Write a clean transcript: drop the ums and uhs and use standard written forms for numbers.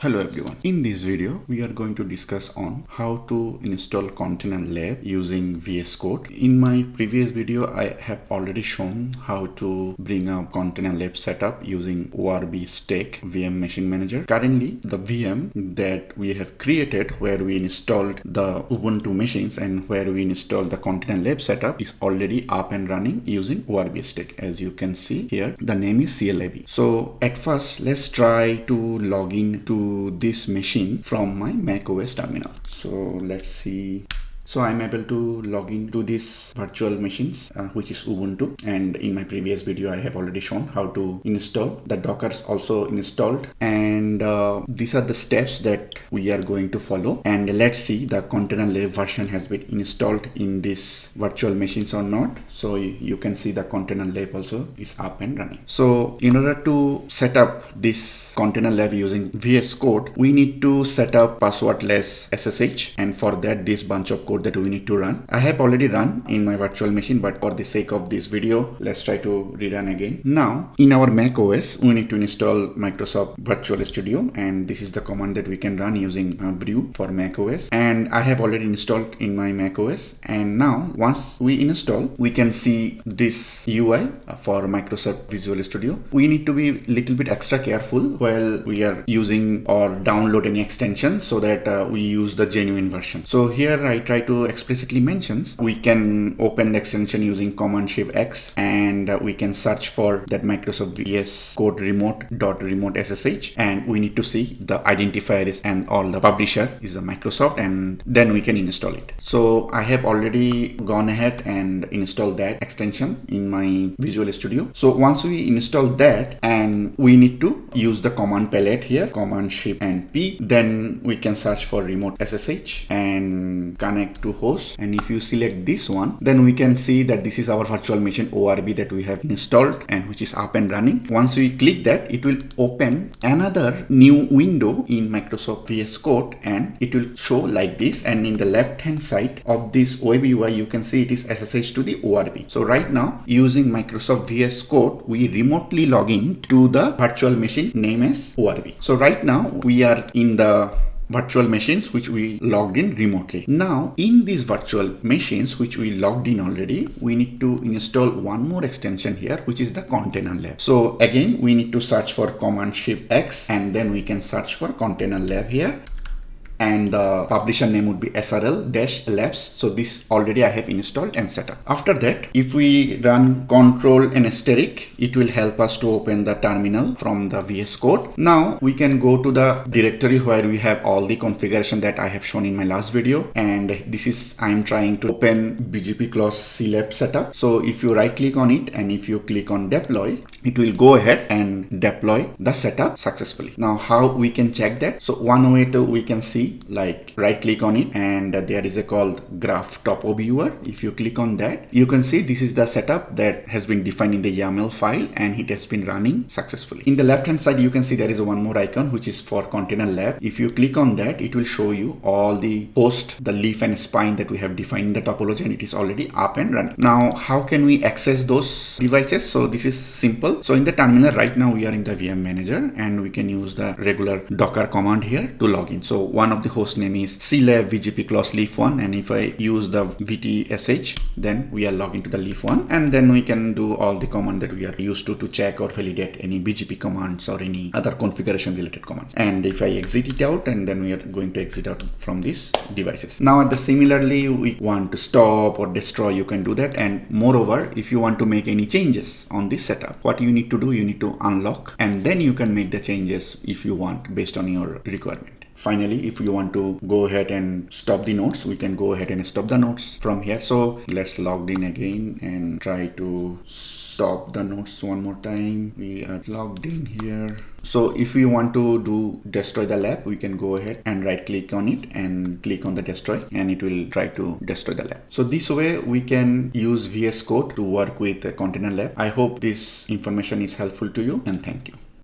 Hello everyone. In this video, we are going to discuss on how to install Containerlab using VS Code. In my previous video, I have already shown how to bring up Containerlab setup using ORB Stack VM Machine Manager. Currently, the VM that we have created where we installed the Ubuntu machines and where we installed the Containerlab setup is already up and running using ORB Stack. As you can see here, the name is CLAB. So at first, let's try to log in to this machine from my macOS terminal. So let's see. So I'm able to log into this virtual machines, which is Ubuntu. And in my previous video, I have already shown how to install. The Docker is also installed. And these are the steps that we are going to follow. And let's see the Containerlab version has been installed in this virtual machines or not. So you can see the Containerlab also is up and running. So in order to set up this Containerlab using VS Code, we need to set up passwordless SSH. And for that, this bunch of code that we need to run. I have already run in my virtual machine, but for the sake of this video, let's try to rerun again. Now, in our Mac OS, we need to install Microsoft Virtual Studio, and this is the command that we can run using brew for Mac OS. And I have already installed in my Mac OS. And now, once we install, we can see this UI for Microsoft Visual Studio. We need to be a little bit extra careful while we are using or download any extension so that we use the genuine version. So here I try to explicitly mentions we can open the extension using Command-Shift-X and we can search for that Microsoft VS Code remote.SSH, and we need to see the identifier is and all the publisher is a Microsoft, and then we can install it. So I have already gone ahead and installed that extension in my Visual Studio. So once we install that, and we need to use the command palette here, Command-Shift and P, then we can search for remote-SSH and connect to host. And if you select this one, then we can see that this is our virtual machine ORB that we have installed and which is up and running. Once we click that, it will open another new window in Microsoft VS Code, and it will show like this. And in the left hand side of this web UI, you can see it is SSH to the ORB. So right now, using Microsoft VS Code, we remotely log in to the virtual machine name as ORB. So right now we are in the virtual machines which we logged in remotely. Now in these virtual machines which we logged in already, we need to install one more extension here, which is the Containerlab. So again, we need to search for Command-Shift-X, and then we can search for Containerlab here. And the publisher name would be SRL-labs. So this already I have installed and set up. After that, if we run Control and asterisk, it will help us to open the terminal from the VS Code. Now we can go to the directory where we have all the configuration that I have shown in my last video. And this is, I'm trying to open BGP clause CLAB setup. So if you right click on it and if you click on deploy, it will go ahead and deploy the setup successfully. Now how we can check that? So one way to we can see, like right click on it and there is a called graph topo viewer. If you click on that, you can see this is the setup that has been defined in the YAML file and it has been running successfully. In the left hand side, you can see there is one more icon which is for Containerlab. If you click on that, it will show you all the host, the leaf and spine that we have defined in the topology, and it is already up and running. Now how can we access those devices? So this is simple. So in the terminal right now, we are in the VM manager and we can use the regular Docker command here to log in. So one of the host name is CLAB VGP clause leaf1, and if I use the VTSH, then we are logged into the leaf1, and then we can do all the command that we are used to check or validate any BGP commands or any other configuration related commands. And if I exit it out, and then we are going to exit out from these devices. Now at the similarly, we want to stop or destroy, you can do that. And moreover, if you want to make any changes on this setup, what you need to do, you need to unlock, and then you can make the changes if you want based on your requirement. Finally, if you want to go ahead and stop the nodes, we can go ahead and stop the nodes from here. So let's log in again and try to stop the nodes one more time. We are logged in here. So if we want to destroy the lab, we can go ahead and right click on it and click on the destroy, and it will try to destroy the lab. So this way we can use VS Code to work with Containerlab. I hope this information is helpful to you, and thank you.